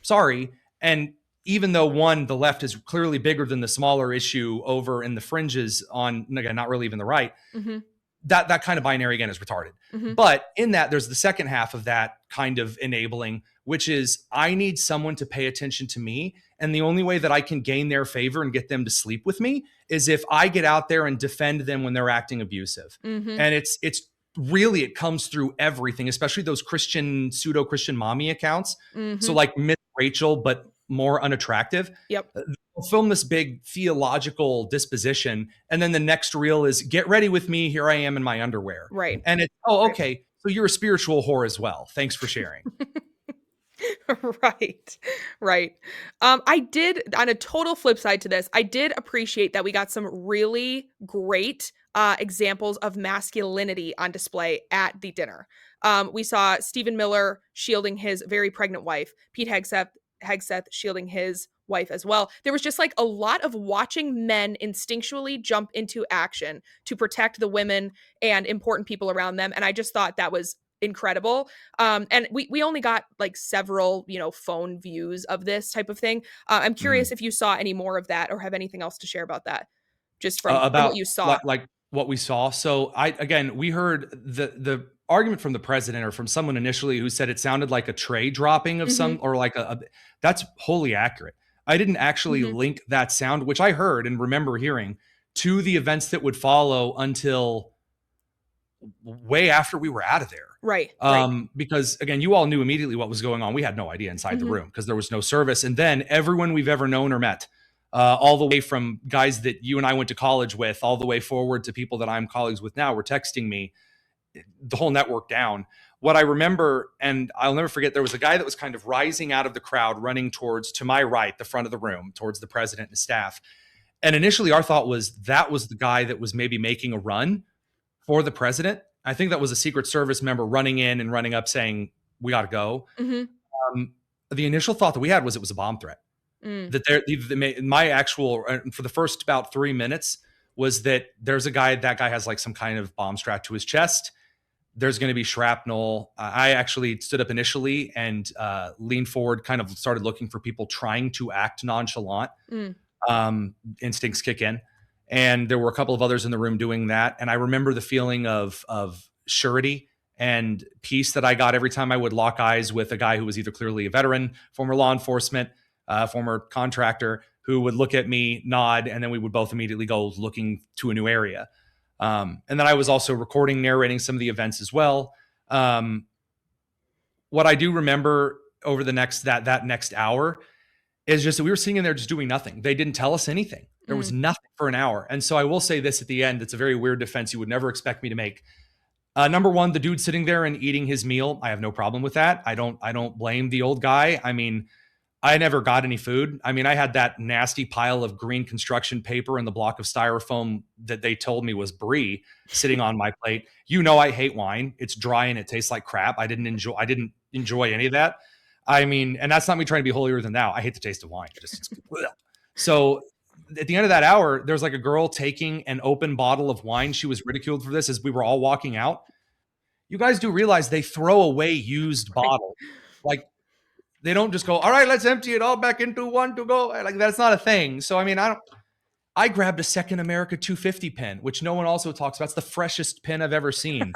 Sorry. And even though the left is clearly bigger than the smaller issue over in the fringes on, again, not really even the right, mm-hmm. that kind of binary, again, is retarded. Mm-hmm. But in that, there's the second half of that kind of enabling, which is I need someone to pay attention to me. And the only way that I can gain their favor and get them to sleep with me is if I get out there and defend them when they're acting abusive. Mm-hmm. And it's really, it comes through everything, especially those pseudo-Christian mommy accounts. Mm-hmm. So like Miss Rachel, but more unattractive. Yep. They'll film this big theological disposition, and then the next reel is get ready with me. Here I am in my underwear. Right. And it's, oh, okay. Right. So you're a spiritual whore as well. Thanks for sharing. Right. I did, on a total flip side to this, I did appreciate that we got some really great examples of masculinity on display at the dinner. We saw Stephen Miller shielding his very pregnant wife, Pete Hegseth shielding his wife as well. There was just like a lot of watching men instinctually jump into action to protect the women and important people around them. And I just thought that was incredible. And we only got like several, phone views of this type of thing. I'm curious if you saw any more of that or have anything else to share about that, just from what you saw. Like what we saw. So we heard the argument from the president or from someone initially who said it sounded like a tray dropping of some, or like that's wholly accurate. I didn't actually link that sound, which I heard and remember hearing, to the events that would follow until way after we were out of there. Right. Because again, you all knew immediately what was going on. We had no idea inside the room because there was no service. And then everyone we've ever known or met, all the way from guys that you and I went to college with, all the way forward to people that I'm colleagues with now, were texting me, the whole network down. What I remember, and I'll never forget, there was a guy that was kind of rising out of the crowd, running to my right, the front of the room, towards the president and staff. And initially our thought was that was the guy that was maybe making a run for the president. I think that was a Secret Service member running in and running up saying, we got to go. Mm-hmm. The initial thought that we had was it was a bomb threat. That my actual, for the first about 3 minutes, was that there's a guy, that guy has like some kind of bomb strapped to his chest. There's going to be shrapnel. I actually stood up initially and leaned forward, kind of started looking for people trying to act nonchalant. Instincts kick in. And there were a couple of others in the room doing that. And I remember the feeling of surety and peace that I got every time I would lock eyes with a guy who was either clearly a veteran, former law enforcement, former contractor, who would look at me, nod, and then we would both immediately go looking to a new area. And then I was also recording, narrating some of the events as well. What I do remember over the next hour is just that we were sitting in there just doing nothing. They didn't tell us anything. There was nothing for an hour. And so I will say this at the end. It's a very weird defense you would never expect me to make. Number one, the dude sitting there and eating his meal, I have no problem with that. I don't blame the old guy. I mean, I never got any food. I mean, I had that nasty pile of green construction paper and the block of styrofoam that they told me was brie sitting on my plate. You know, I hate wine. It's dry and it tastes like crap. I didn't enjoy any of that. I mean, and that's not me trying to be holier than thou. I hate the taste of wine. So at the end of that hour, there's like a girl taking an open bottle of wine. She was ridiculed for this as we were all walking out. You guys do realize they throw away used bottles. Like, they don't just go, all right, let's empty it all back into one to go. Like, that's not a thing. So, I mean, I grabbed a Second America 250 pen, which no one also talks about. It's the freshest pen I've ever seen. And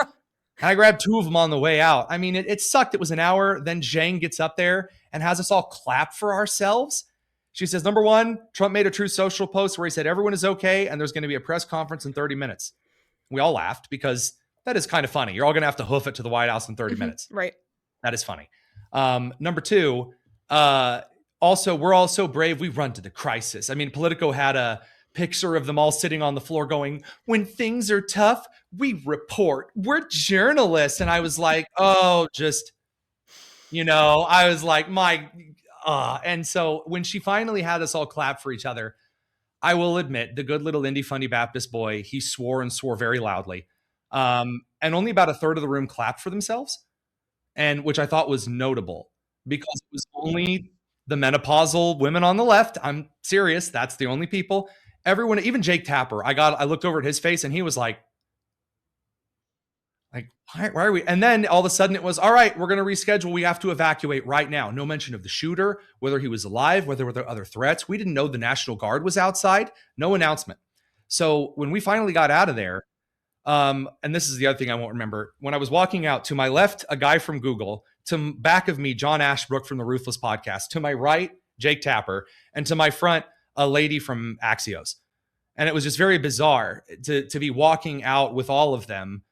I grabbed 2 of them on the way out. I mean, it sucked. It was an hour. Then Zhang gets up there and has us all clap for ourselves. She says, number one, Trump made a Truth Social post where he said everyone is okay and there's going to be a press conference in 30 minutes. We all laughed because that is kind of funny. You're all going to have to hoof it to the White House in 30 minutes. Right. That is funny. Number two, also, we're all so brave. We run to the crisis. I mean, Politico had a picture of them all sitting on the floor going, when things are tough, we report. We're journalists. And I was like, oh, just, I was like, and so when she finally had us all clap for each other, I will admit, the good little indie funny Baptist boy, he swore and swore very loudly. And only about a third of the room clapped for themselves. And which I thought was notable because it was only the menopausal women on the left. I'm serious. That's the only people. Everyone, even Jake Tapper, I looked over at his face and he was like, why are we? And then all of a sudden it was, all right, we're going to reschedule. We have to evacuate right now. No mention of the shooter, whether he was alive, whether there were other threats. We didn't know the National Guard was outside. No announcement. So when we finally got out of there, and this is the other thing I won't remember. When I was walking out, to my left, a guy from Google, to back of me, John Ashbrook from the Ruthless Podcast, to my right, Jake Tapper, and to my front, a lady from Axios. And it was just very bizarre to be walking out with all of them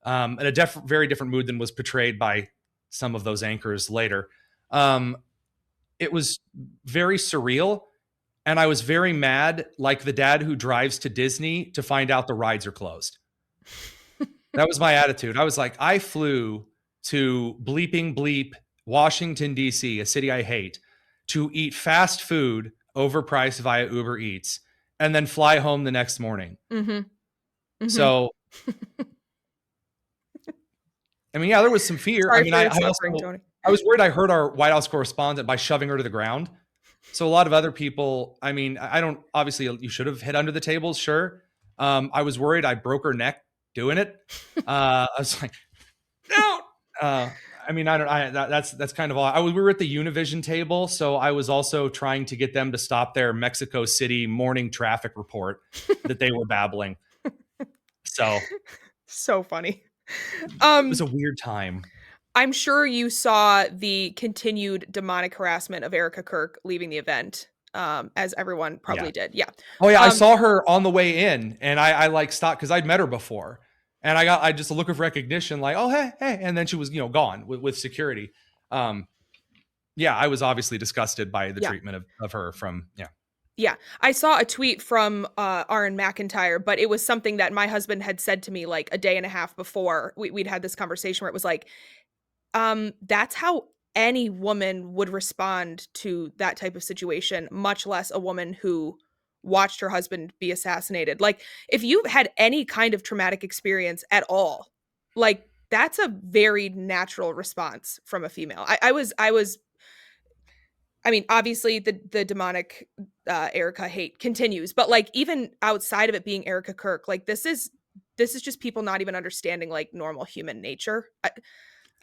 in a very different mood than was portrayed by some of those anchors later. It was very surreal. And I was very mad, like the dad who drives to Disney to find out the rides are closed. That was my attitude. I was like, I flew to bleeping bleep, Washington, D.C., a city I hate, to eat fast food overpriced via Uber Eats, and then fly home the next morning. Mm-hmm. Mm-hmm. So, I mean, yeah, there was some fear. Sorry, I mean, I was worried I hurt our White House correspondent by shoving her to the ground. So a lot of other people, I mean, I don't, obviously you should have hit under the tables. Sure. I was worried I broke her neck doing it. I was like, no. I mean, that's kind of all. We were at the Univision table. So I was also trying to get them to stop their Mexico City morning traffic report that they were babbling. So funny. It was a weird time. I'm sure you saw the continued demonic harassment of Erica Kirk leaving the event, as everyone probably did. Yeah. Oh yeah, I saw her on the way in, and I like stopped because I'd met her before, and I just a look of recognition, like, oh hey, and then she was gone with security. Yeah, I was obviously disgusted by the treatment of her from Yeah, I saw a tweet from Aaron McIntyre, but it was something that my husband had said to me like a day and a half before we'd had this conversation where it was like, that's how any woman would respond to that type of situation, much less a woman who watched her husband be assassinated. Like, if you've had any kind of traumatic experience at all, like, that's a very natural response from a female. I mean, obviously the demonic Erica hate continues, but like, even outside of it being Erica Kirk, like, this is just people not even understanding like normal human nature.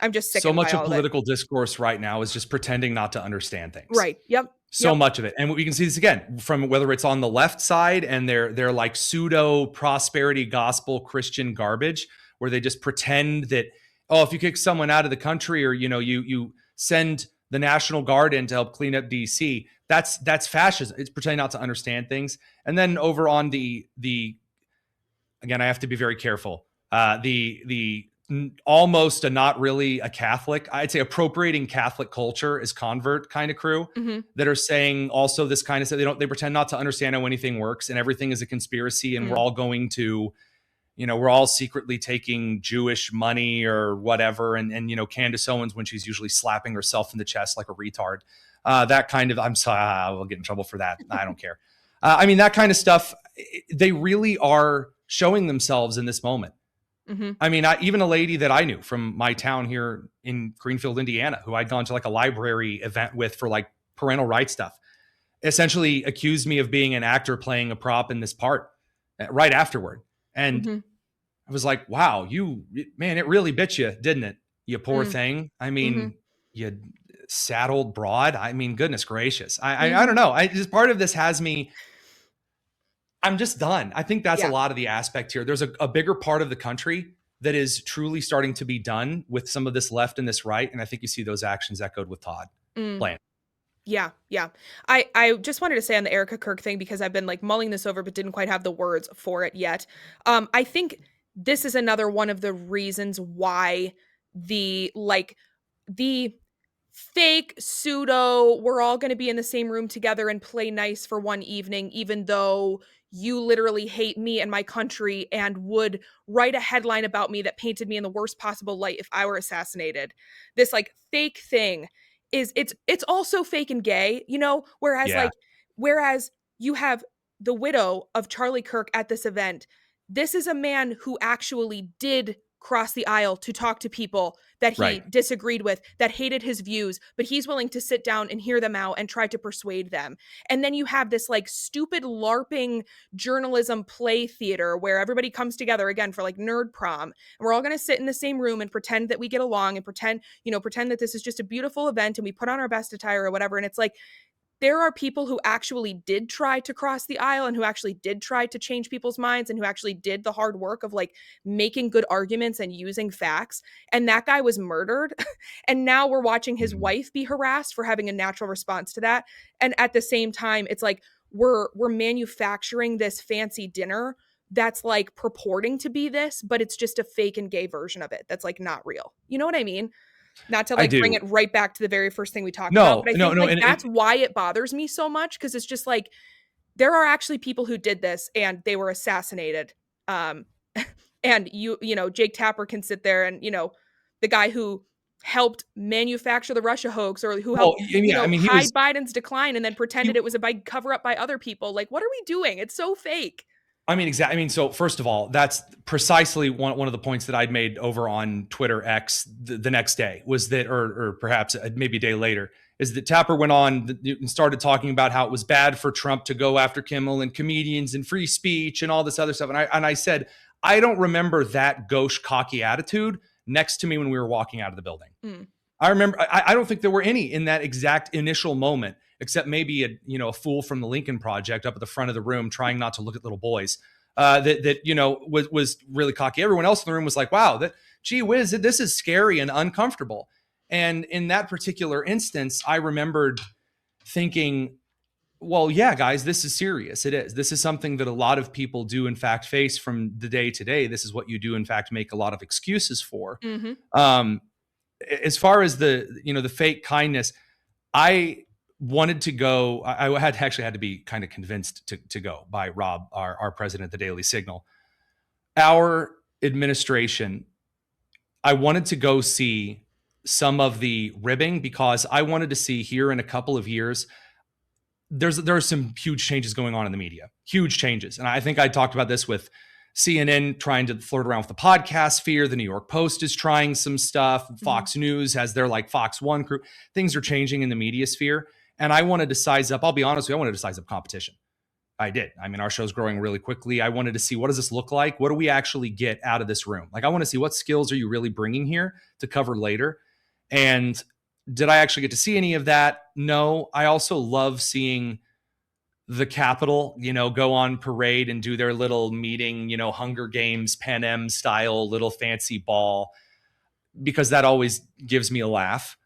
I'm just sick. So much of political discourse right now is just pretending not to understand things. Right. Yep. So much of it. And we can see this again from whether it's on the left side and they're like pseudo prosperity gospel Christian garbage where they just pretend that, oh, if you kick someone out of the country or, you send the National Guard in to help clean up DC, that's fascism. It's pretending not to understand things. And then over on the again, I have to be very careful. The almost a not really a Catholic, I'd say appropriating Catholic culture as convert kind of crew that are saying also this kind of stuff. They pretend not to understand how anything works and everything is a conspiracy and we're all going to, we're all secretly taking Jewish money or whatever. And Candace Owens, when she's usually slapping herself in the chest like a retard, that kind of, I'm sorry, I will get in trouble for that. I don't care. That kind of stuff, they really are showing themselves in this moment. Even a lady that I knew from my town here in Greenfield, Indiana, who I'd gone to like a library event with for like parental rights stuff, essentially accused me of being an actor playing a prop in this part right afterward. And I was like, wow, man, it really bit you, didn't it? You poor thing. You saddled broad. Goodness gracious. I don't know. Just part of this has me, I'm just done. I think that's a lot of the aspect here. There's a bigger part of the country that is truly starting to be done with some of this left and this right. And I think you see those actions echoed with Todd Bland. Yeah. I just wanted to say on the Erica Kirk thing, because I've been like mulling this over, but didn't quite have the words for it yet. I think this is another one of the reasons why the fake pseudo, we're all going to be in the same room together and play nice for one evening, even though you literally hate me and my country and would write a headline about me that painted me in the worst possible light if I were assassinated. This like fake thing is it's also fake and gay, whereas you have the widow of Charlie Kirk at this event. This is a man who actually did cross the aisle to talk to people that he disagreed with, that hated his views, but he's willing to sit down and hear them out and try to persuade them. And then you have this like stupid LARPing journalism play theater where everybody comes together again for like nerd prom, and we're all going to sit in the same room and pretend that we get along and pretend that this is just a beautiful event and we put on our best attire or whatever. And it's like, there are people who actually did try to cross the aisle and who actually did try to change people's minds and who actually did the hard work of like making good arguments and using facts. And that guy was murdered. And now we're watching his wife be harassed for having a natural response to that. And at the same time, it's like we're manufacturing this fancy dinner that's like purporting to be this, but it's just a fake and gay version of it that's like not real. You know what I mean? Not to like bring it right back to the very first thing we talked about, but I think that's why it bothers me so much, because it's just like there are actually people who did this and they were assassinated. And Jake Tapper can sit there and the guy who helped manufacture the Russia hoax or who helped hide Biden's decline and then pretended it was a big cover up by other people. Like, what are we doing? It's so fake. Exactly. So first of all, that's precisely one of the points that I'd made over on Twitter X the next day was that, or perhaps maybe a day later, is that Tapper went on and started talking about how it was bad for Trump to go after Kimmel and comedians and free speech and all this other stuff. And I said, I don't remember that gauche, cocky attitude next to me when we were walking out of the building. I remember, I don't think there were any in that exact initial moment, except maybe a fool from the Lincoln Project up at the front of the room trying not to look at little boys that was really cocky. Everyone else in the room was like, wow, gee whiz, this is scary and uncomfortable. And in that particular instance, I remembered thinking, well, yeah, guys, this is serious. It is. This is something that a lot of people do, in fact, face from the day to day. This is what you do, in fact, make a lot of excuses for. As far as the fake kindness, I wanted to go. I had to be kind of convinced to go by Rob, our president of the Daily Signal. Our administration, I wanted to go see some of the ribbing because I wanted to see here in a couple of years, there are some huge changes going on in the media, huge changes. And I think I talked about this with CNN trying to flirt around with the podcast sphere. The New York Post is trying some stuff. Fox News has their like Fox One crew. Things are changing in the media sphere. And I wanted to size up, I'll be honest with you, I wanted to size up competition. I did. Our show's growing really quickly. I wanted to see, what does this look like? What do we actually get out of this room? Like, I want to see what skills are you really bringing here to cover later? And did I actually get to see any of that? No. I also love seeing the Capitol, go on parade and do their little meeting, Hunger Games, Pan Am style, little fancy ball, because that always gives me a laugh.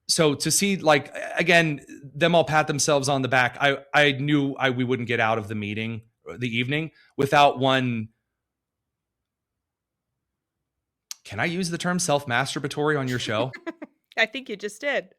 So to see, like, again, them all pat themselves on the back, I knew we wouldn't get out of the evening without one can I use the term self-masturbatory on your show? I think you just did.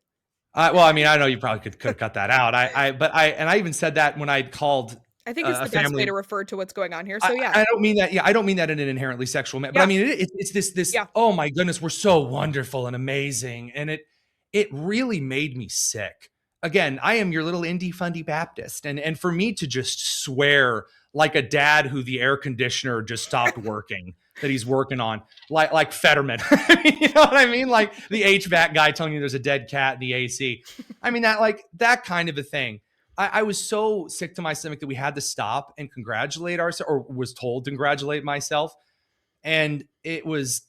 Well, I mean, I know you probably could cut that out. I even said that when I called I think it's a the best way family. to refer to what's going on here. So yeah. I don't mean that. Yeah, I don't mean that in an inherently sexual manner. But I Yeah. mean, it's this. Yeah. Oh my goodness, we're so wonderful and amazing, and it really made me sick. Again, I am your little indie fundy Baptist, and for me to just swear like a dad who the air conditioner just stopped working that he's working on, like Fetterman. You know what I mean? Like the HVAC guy telling you there's a dead cat in the AC. I mean that kind of a thing. I was so sick to my stomach that we had to stop and congratulate ourselves, or was told to congratulate myself. And it was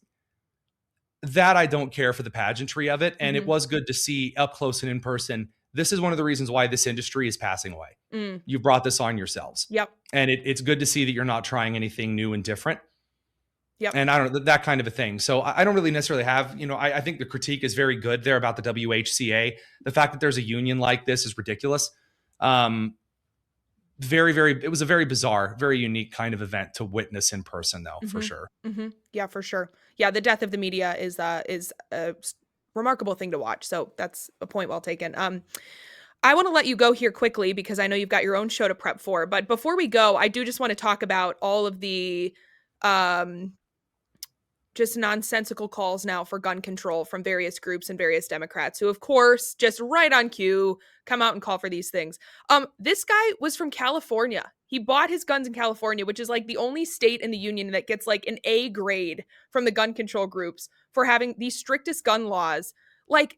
that I don't care for the pageantry of it. And it was good to see up close and in person. This is one of the reasons why this industry is passing away. You brought this on yourselves. Yep. And it's good to see that you're not trying anything new and different. Yep. And I don't know, that kind of a thing. So I don't really necessarily have, I think the critique is very good there about the WHCA. The fact that there's a union like this is ridiculous. It was a very bizarre, very unique kind of event to witness in person, though, for sure. Yeah, for sure. Yeah, the death of the media is a remarkable thing to watch. So that's a point well taken. I want to let you go here quickly because I know you've got your own show to prep for. But before we go, I do just want to talk about all of the just nonsensical calls now for gun control from various groups and various Democrats who, of course, just right on cue, come out and call for these things. This guy was from California. He bought his guns in California, which is like the only state in the union that gets like an A grade from the gun control groups for having the strictest gun laws. Like,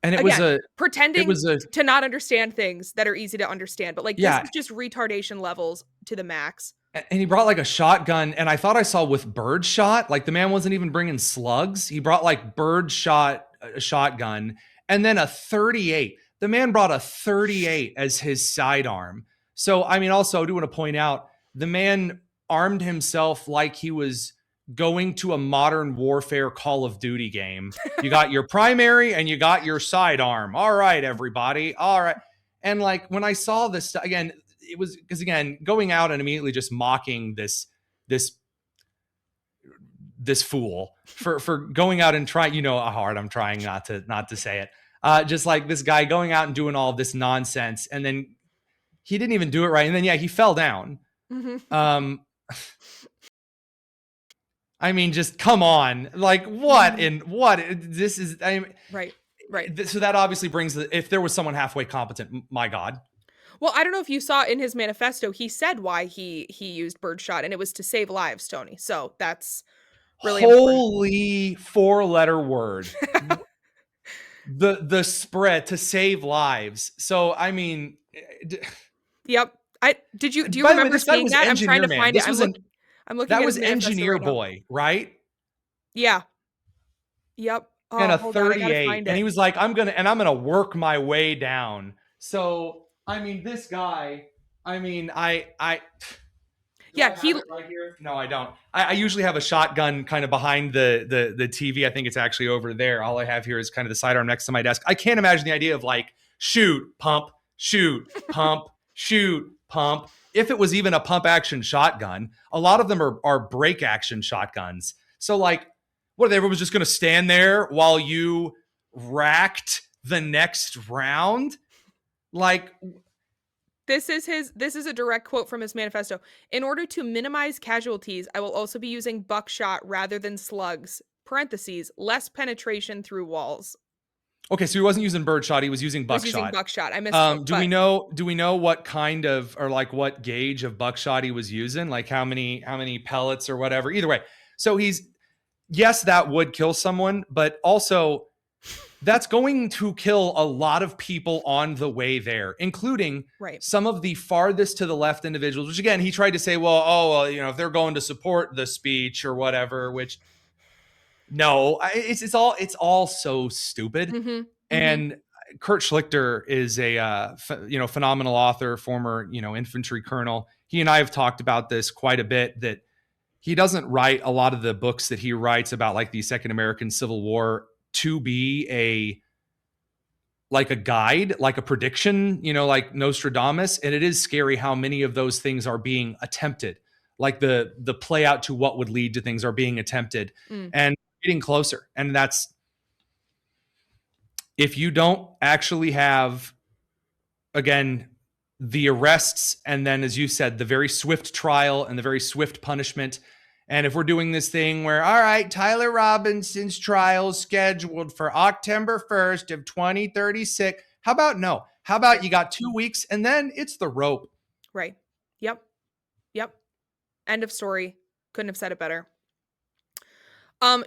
and pretending to not understand things that are easy to understand. But like, this is just retardation levels to the max. And he brought like a shotgun, and I thought I saw with bird shot, like the man wasn't even bringing slugs. He brought like bird shot, a shotgun, and then a 38. The man brought a 38 as his sidearm. So, I mean, also I do want to point out, the man armed himself like he was going to a modern warfare Call of Duty game. You got your primary and you got your sidearm. All right, everybody. All right. And like, when I saw this, again, it was because, again, going out and immediately just mocking this fool for going out and trying, how hard I'm trying not to say it. Just like this guy going out and doing all of this nonsense, and then he didn't even do it right. And then, he fell down. I mean, just come on. Like, what? This is, right. So that obviously brings if there was someone halfway competent, my God. Well, I don't know if you saw in his manifesto, he said why he used birdshot, and it was to save lives, Tony. So that's really holy important. 4-letter word. the spread to save lives. So, I mean, yep. Do you remember seeing that? I'm trying to find it. I'm looking. That was Engineer Boy, right? Yeah. Yep. Oh, and a 38, and he was like, I'm gonna work my way down. So, I mean, this guy, I mean, yeah, he right here. No, I don't. I usually have a shotgun kind of behind the TV. I think it's actually over there. All I have here is kind of the sidearm next to my desk. I can't imagine the idea of like shoot, pump, shoot, pump, shoot, pump. If it was even a pump action shotgun, a lot of them are break action shotguns. So like, what, everyone was just going to stand there while you racked the next round? Like, this is a direct quote from his manifesto. In order to minimize casualties, I will also be using buckshot rather than slugs. Parentheses, less penetration through walls. Okay, so he wasn't using birdshot; he was using buckshot. He was using buckshot. I missed. Do we know what kind of, or like what gauge of buckshot he was using? Like how many pellets or whatever? Either way, so yes, that would kill someone, but also that's going to kill a lot of people on the way there, including some of the farthest to the left individuals, which again, he tried to say, well, if they're going to support the speech or whatever, which no, it's all so stupid. And Kurt Schlichter is a, phenomenal author, former, infantry colonel. He and I have talked about this quite a bit, that he doesn't write a lot of the books that he writes about like the Second American Civil War to be a guide, like a prediction, like Nostradamus. And it is scary how many of those things are being attempted like the play out to what would lead to things are being attempted and getting closer. And that's, if you don't actually have, again, the arrests, and then, as you said, the very swift trial and the very swift punishment. And if we're doing this thing where, all right, Tyler Robinson's trial is scheduled for October 1st of 2036. How about no? How about you got 2 weeks and then it's the rope? Right. Yep. End of story. Couldn't have said it better.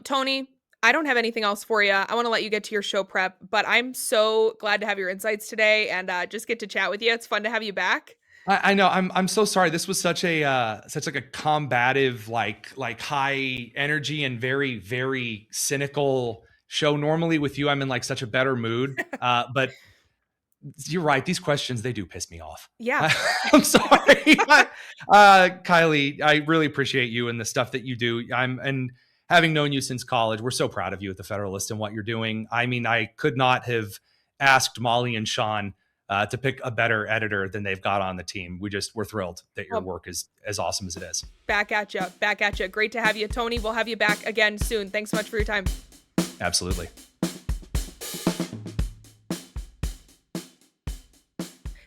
Tony, I don't have anything else for you. I want to let you get to your show prep, but I'm so glad to have your insights today and just get to chat with you. It's fun to have you back. I know. I'm so sorry. This was such like a combative, like high energy and very, very cynical show. Normally with you, I'm in like such a better mood. But you're right. These questions, they do piss me off. Yeah. I'm sorry. Kylee, I really appreciate you and the stuff that you do. And having known you since college, we're so proud of you at the Federalist and what you're doing. I mean, I could not have asked Molly and Sean to pick a better editor than they've got on the team. We're thrilled that your work is as awesome as it is. Back at you. Great to have you, Tony. We'll have you back again soon. Thanks so much for your time. Absolutely.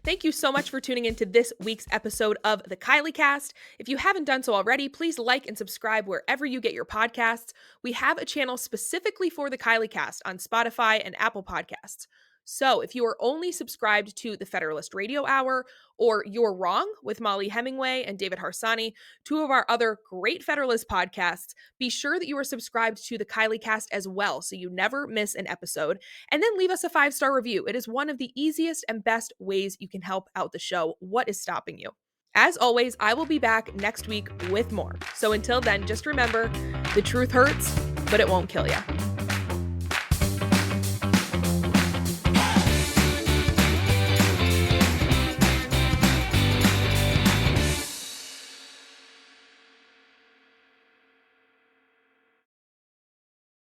Thank you so much for tuning into this week's episode of the Kylee Cast. If you haven't done so already, please like and subscribe wherever you get your podcasts. We have a channel specifically for the Kylee Cast on Spotify and Apple Podcasts. So if you are only subscribed to the Federalist Radio Hour or You're Wrong with Molly Hemingway and David Harsani, two of our other great Federalist podcasts, be sure that you are subscribed to the Kylee Cast as well so you never miss an episode. And then leave us a 5-star review. It is one of the easiest and best ways you can help out the show. What is stopping you? As always, I will be back next week with more. So until then, just remember, the truth hurts, but it won't kill you.